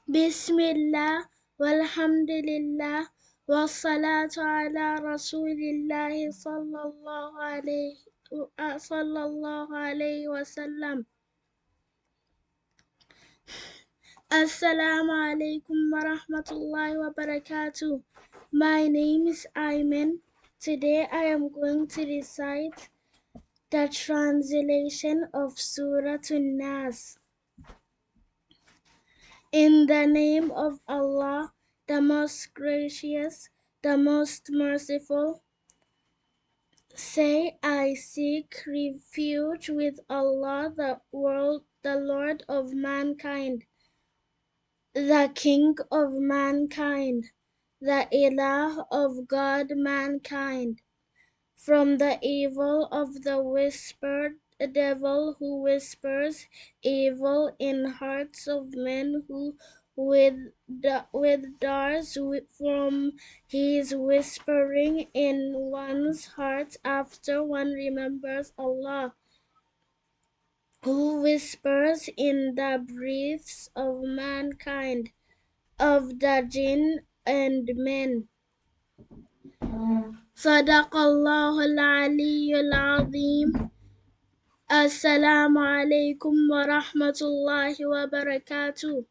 بسم الله والحمد لله والصلاة على رسول الله صلى الله عليه وسلم. Assalamu alaikum wa rahmatullahi wa barakatuh. My name is Ayman. Today I am going to recite the translation of Surah An-Nas. In the name of Allah, the most gracious, the most merciful. Say, I seek refuge with Allah, the Lord of mankind, the King of mankind, the Ilah of God mankind, from the evil of the whispered devil who whispers evil in hearts of men, who withdraws from his whispering in one's heart after one remembers Allah, who whispers in the breaths of mankind, of the jinn and men. Sadaqallahul Aliyyul Azim. Assalamu alaikum wa rahmatullahi wa barakatuh.